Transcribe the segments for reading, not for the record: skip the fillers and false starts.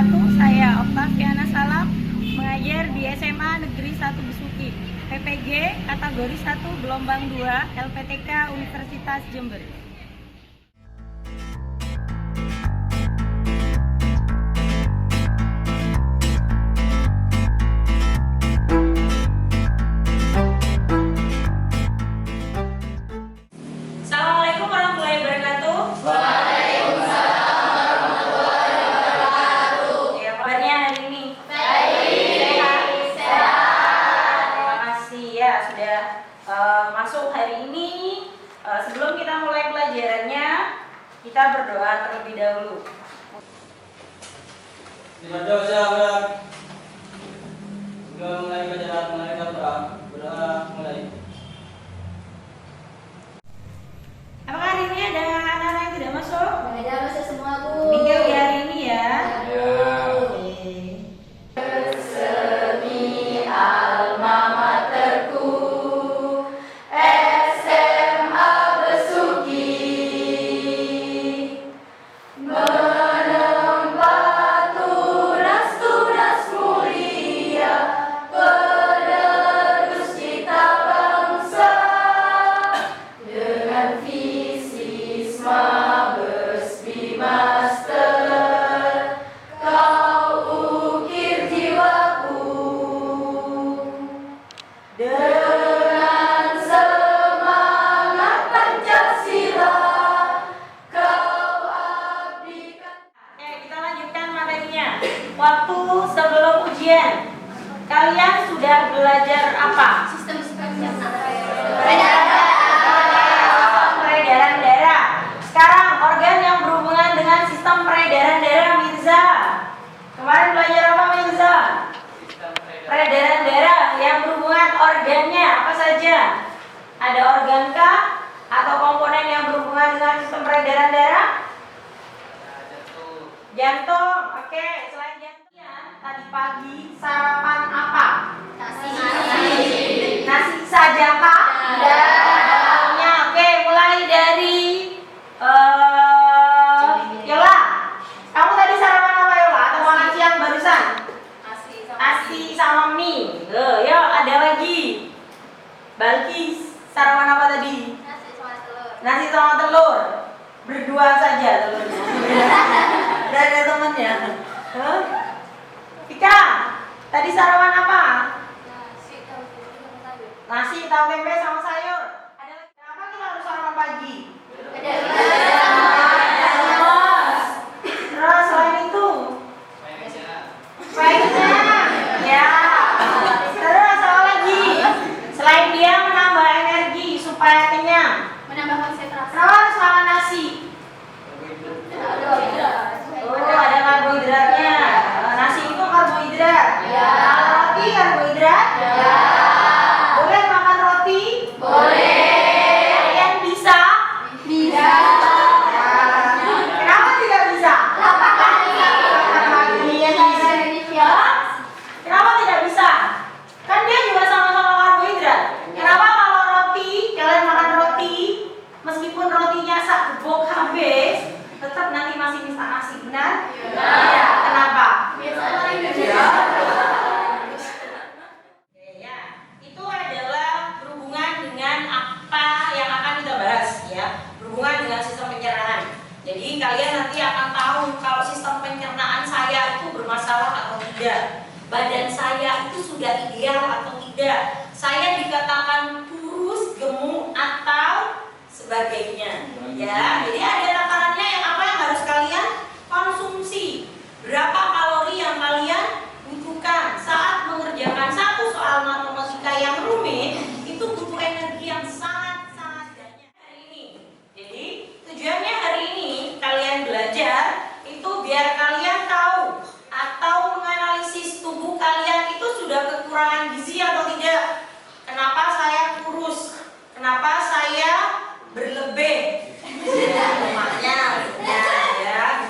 wabarakatuh. Saya Oktaviana Salam, mengajar di SMA Negeri 1 Besuki, PPG kategori 1 gelombang 2 LPTK Universitas Jember. Assalamualaikum warahmatullahi wabarakatuh. Ya, kabarnya hari ini? Baik. Sehat. Terima kasih ya sudah masuk hari ini. Sebelum kita mulai pelajarannya, kita berdoa terlebih dahulu. Dibaca sahabat. Sebelum mulai pelajaran, mulai berdoa mulai. Apakah hari ini ada anak-anak yang tidak masuk? Ada masuk semua, Bu. Minggu di hari ini ya. Resmi alma materku SMA Besuki menempat tunas-tunas mulia penerus cita bangsa dengan visi Mabes Bimaster kau ukir jiwaku dengan semangat Pancasila kau abdikan. Kita lanjutkan materinya. Waktu sebelum ujian, kalian sudah belajar apa? Sistem Peredaran darah. Sekarang organ yang berhubungan dengan sistem peredaran darah, Mirza. Kemarin belajar apa, Mirza? Peredaran darah yang berhubungan organnya apa saja? Ada organ kah atau komponen yang berhubungan dengan sistem peredaran darah? Jantung. Oke, selain jantung, tadi pagi sarapan apa? Nasi saja kah? Ada. Oke, mulai dari Yola. Kamu tadi sarapan apa, Yola? Atau makan siang barusan? Nasi sama mie. Yo, ada lagi. Balkis, sarapan apa tadi? Nasi sama telur. Berdua saja telurnya. Udah ada temennya. Vika, tadi sarapan apa? Nasi, tahu tempe sama sayur. Ada lagi. Kenapa kita harus sarapan pagi? Terus selain itu, baiknya, ya. Terus apa lagi? Selain dia menambah energi supaya kenyang. Menambah konsentrasi. Kenapa harus makan nasi? Oh, ada karbohidratnya. Nasi itu karbohidrat. Ya. Kalau roti karbohidrat. Ya. Boleh makan roti? Boleh. Kalian bisa? Bisa. Kenapa tidak bisa? Kenapa tidak bisa? Kan dia juga sama-sama karbohidrat. Kenapa kalau roti, kalian makan roti, meskipun rotinya sak gebok habis, tetap nanti masih bisa nasi, benar? Iya. Kenapa? Ya, itu adalah berhubungan dengan apa yang akan kita bahas ya, berhubungan dengan sistem pencernaan. Jadi kalian nanti akan tahu kalau sistem pencernaan saya itu bermasalah atau tidak, badan saya itu sudah ideal atau tidak, saya dikatakan kurus, gemuk atau sebagainya. Ya, jadi ada takarannya yang apa yang harus kalian konsumsi, berapa kalori yang kalian butuhkan saat mengerjakan satu soal matematika yang rumit, itu butuh energi yang sangat-sangat banyak hari ini. Jadi tujuannya hari ini kalian belajar itu biar kalian tahu atau menganalisis tubuh kalian itu sudah kekurangan gizi atau tidak. Kenapa saya kurus? Kenapa saya berlebih? Lemaknya ya,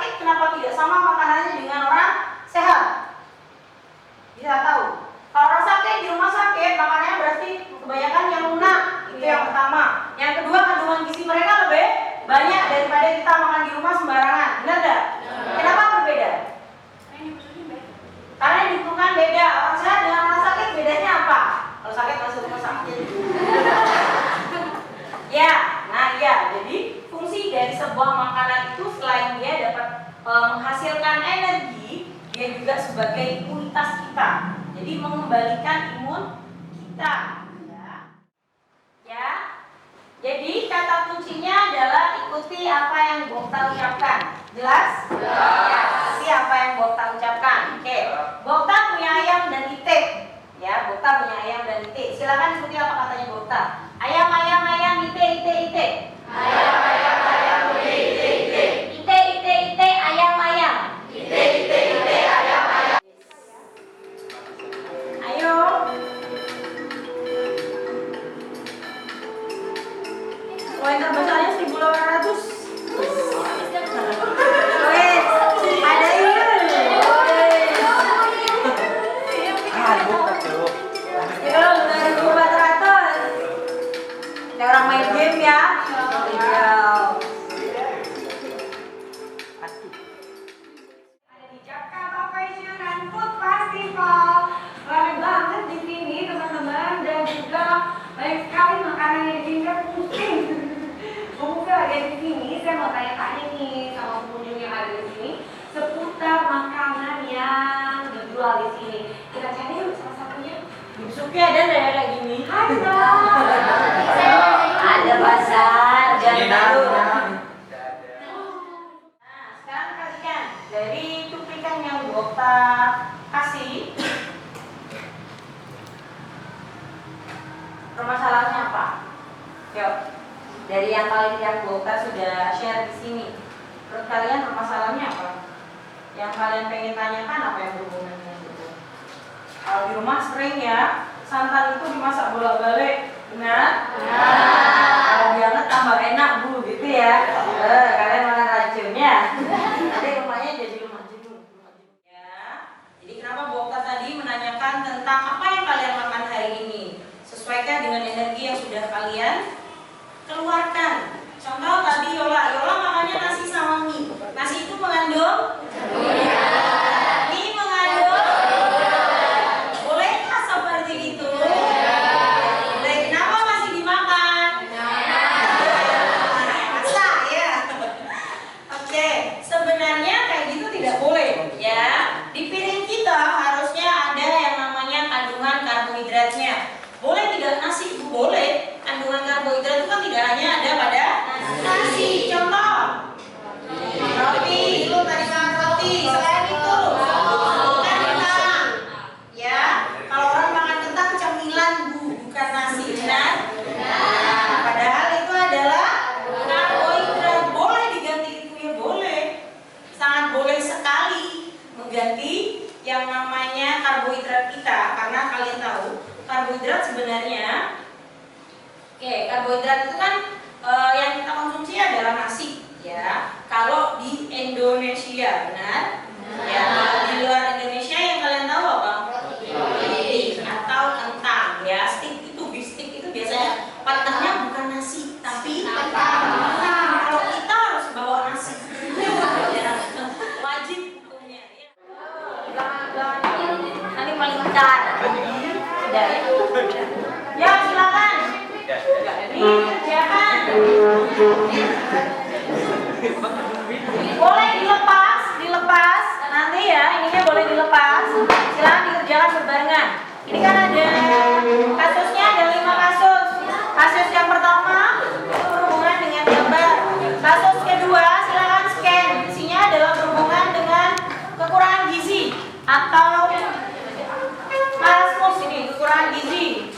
sakit kenapa tidak sama makanannya dengan orang sehat? Bisa tahu. Kalau orang sakit di rumah sakit, makanannya berarti kebanyakan yang lunak. Itu yang pertama. Yang kedua, kandungan gizi mereka lebih banyak daripada kita makan di rumah sembarangan. Benar nggak? Kenapa berbeda? Karena yang dibutuhkan beda. Orang sehat dengan orang sakit bedanya apa? Kalau sakit masuk rumah sakit. Ya, nah ya. Jadi fungsi dari sebuah makanan itu selain dia dapat menghasilkan energi, dia juga sebagai imunitas kita. Jadi mengembalikan imun kita. Ya. Jadi kata kuncinya adalah ikuti apa yang Bokta ucapkan. Jelas? Ya, ikuti apa yang Bokta ucapkan. Oke. Bokta punya ayam dan itik. Ya, Bokta punya ayam dan itik. Silakan ikuti apa katanya Bokta. Ayam, ayam, ayam, itik, itik, itik. Ayam, ayam, ayam, itik, itik. Itik, itik, itik, ayam, ayam. Itik, itik, itik, ayam, ayam. Ayo. Pointer bahasanya 1800. Wes, ada ini. Ya kalau udah 1400. Kayak orang main game ya. Iya. Ada di Jakarta Fashion and Food Festival. Ramai banget di sini teman-teman, dan juga banyak sekali makanan yang di sini pusing. Pemuda ada di sini, saya mau tanya-tanya nih sama pengunjung yang ada di sini seputar makanan yang dijual di sini. Kita cari yuk salah satunya. Busuknya ada nggak ya kayak gini? Ada. Ada pasar, jangan tahu. Nah, sekarang perhatikan dari cuplikan yang Bokta kasih. Permasalahannya apa? Yuk. Dari yang Bokta sudah share di sini, menurut kalian permasalahannya apa? Yang kalian pengen tanyakan apa yang berhubungan dengan itu? Kalau di rumah sering ya, santan itu dimasak bolak-balik, benar? Kalau dianget tambah enak bu, gitu ya. Kalian makan racunnya. Nanti rumahnya jadi rumah jenuh. Ya. Jadi kenapa Bokta tadi menanyakan tentang apa yang kalian makan hari ini? Sesuaikan dengan energi yang sudah kalian keluarkan. Contoh tadi Yola makannya nasi sama mie. Nasi itu mengandung mie mengandung. Bolehkah seperti itu? Boleh. Kenapa masih dimakan? Masa ya? Oke, sebenarnya kayak gitu tidak boleh ya. Di piring kita harusnya ada yang namanya kandungan karbohidratnya. Boleh tidak nasi? Boleh. Kandungan karbohidrat itu kan tidak hanya ada pada nasi. Contoh roti, lu tadi makan roti. Selain itu kentang. Ya, kalau orang makan kentang cemilan bu, bukan nasi, benar? Nah, padahal itu adalah karbohidrat. Boleh diganti itu ya boleh. Sangat boleh sekali mengganti yang namanya karbohidrat kita, karena kalian tahu karbohidrat sebenarnya, karbohidrat itu kan yang kita konsumsi adalah nasi, ya. Kalau di Indonesia, benar? Ya. Kalau di luar Indonesia yang kalian tahu apa? Roti atau kentang, ya. Stick itu, beef stick itu biasanya partnernya bukan nasi, tapi kentang. Kalau kita harus bawa nasi, wajib hukumnya. Nanti melingkar. Sudah ya? Ya silakan. Dikerjakan. Boleh dilepas. Nanti ya ininya boleh dilepas. Silakan dikerjakan berbarengan. Ini kan ada kasusnya, ada 5 kasus. Kasus yang pertama itu berhubungan dengan gambar. Kasus kedua silakan scan. Isinya adalah berhubungan dengan kekurangan gizi atau marasmus ini, kekurangan gizi.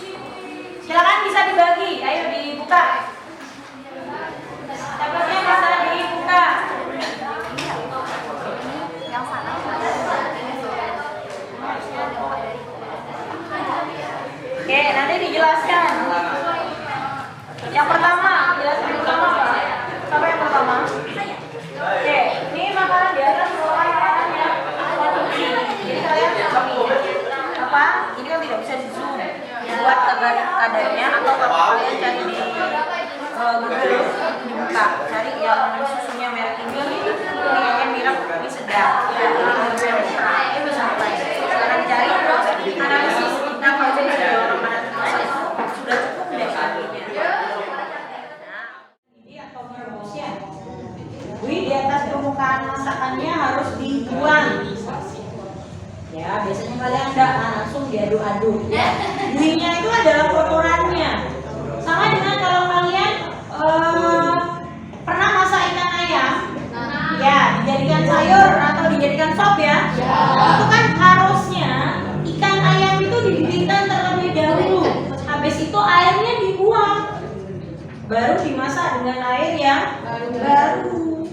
Silakan bisa dibagi, ayo dibuka. Tabletnya bisa dibuka. Oke, nanti dijelaskan. yang susunya merek ini kayaknya mirip ini sedang ini bisa mulai sekarang cari terus analisis kita kalau jadi orang mana sudah cukup deh saatnya. Ini atau merebusnya di atas permukaan masakannya harus dibuang. Ya, biasanya kalian enggak langsung diaduk-aduk. Buihnya itu adalah kotorannya. Sama dengan kalau kalian pernah masak ikan ayam, ya dijadikan sayur atau dijadikan sop ya. Itu kan harusnya ikan ayam itu dididihkan terlebih dahulu. Habis itu airnya dibuang, baru dimasak dengan air yang baru.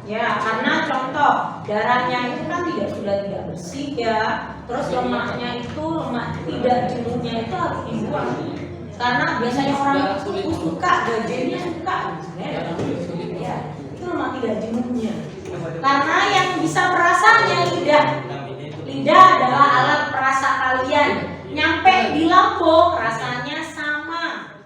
Ya, karena contoh darahnya itu kan sudah tidak bersih ya. Terus lemaknya itu lemak tidak jenuhnya itu harus dibuang. Karena biasanya orang itu suka gajinya suka sebenarnya. Ya, itu lemak tidak jenuhnya. Karena yang bisa merasanya lidah. Lidah adalah alat perasa kalian. Nyampe di lambung rasanya sama.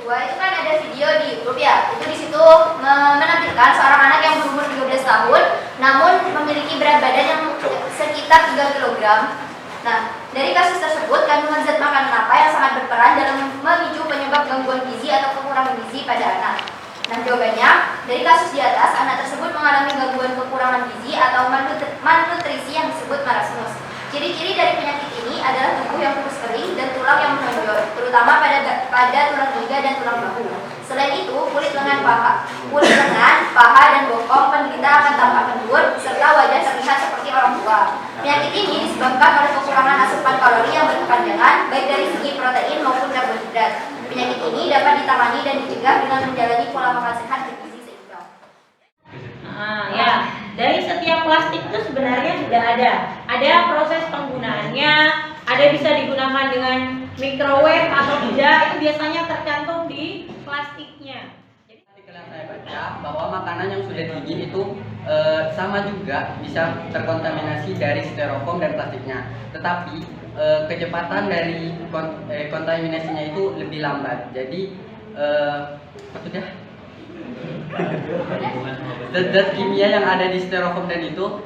Kedua itu kan ada video di YouTube ya, itu di situ menampilkan seorang anak yang berumur 13 tahun namun memiliki berat badan yang sekitar 3 kg. Nah, dari kasus tersebut kandungan zat makanan apa yang sangat berperan dalam memicu penyebab gangguan gizi atau kekurangan gizi pada anak? Nah, jawabannya dari kasus di atas, anak tersebut mengalami gangguan kekurangan gizi atau malnutrisi yang disebut marasmus. Ciri-ciri dari penyakit ini adalah tubuh yang kurus kering dan tulang yang menonjol, terutama pada tulang iga dan tulang bahu. Selain itu, kulit lengan, paha dan bokong penderita akan tampak kendur, serta wajah terlihat seperti orang tua. Penyakit ini disebabkan oleh kekurangan asupan kalori yang berkepanjangan, baik dari segi protein maupun karbohidrat. Penyakit ini dapat ditangani dan dicegah dengan menjalani pola makan sehat bergizi seimbang. Ya, dari setiap plastik itu sebenarnya sudah ada proses penggunaannya, ada bisa digunakan dengan microwave atau tidak, itu biasanya tercantum di plastiknya. Artikel yang saya baca bahwa makanan yang sudah dingin itu sama juga bisa terkontaminasi dari styrofoam dan plastiknya, tetapi kecepatan dari kontaminasinya itu lebih lambat. Jadi zat kimia yang ada di styrofoam dan itu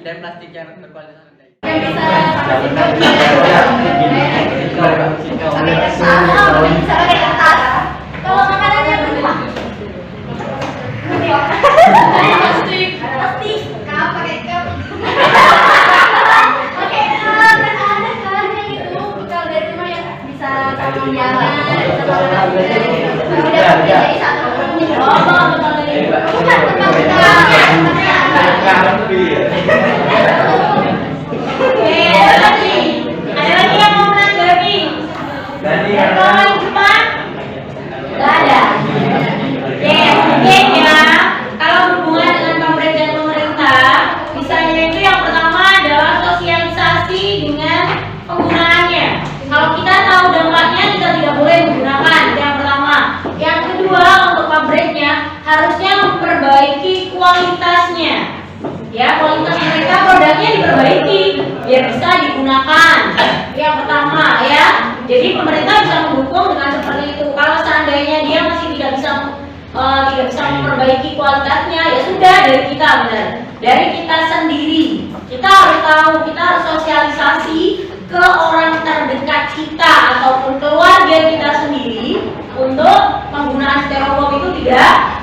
dan plastik yang berkualitas rendah. Kalau makanannya berupa plastik, kap pakai kap. Oke, kan ada kan yang itu kalau dari rumah yang bisa sama jalan, udah jadi satu. Ada lagi yang mau menanggapi? Orang Jepang? Gak ada. Mungkin ya, kalau berhubungan dengan pabrik dan pemerintah, misalnya itu yang pertama adalah sosialisasi dengan penggunaannya. Kalau kita tahu dampaknya, kita tidak boleh menggunakan. Yang pertama. Yang kedua, untuk pabriknya harusnya memperbaiki kualitasnya. Ya, kualitas mereka produknya diperbaiki biar bisa digunakan. Yang pertama ya. Jadi pemerintah bisa mendukung dengan seperti itu. Kalau seandainya dia masih tidak bisa memperbaiki kualitasnya, ya sudah dari kita benar. Dari kita sendiri. Kita harus tahu, kita harus sosialisasi ke orang terdekat kita ataupun keluarga kita sendiri untuk penggunaan styrofoam itu tidak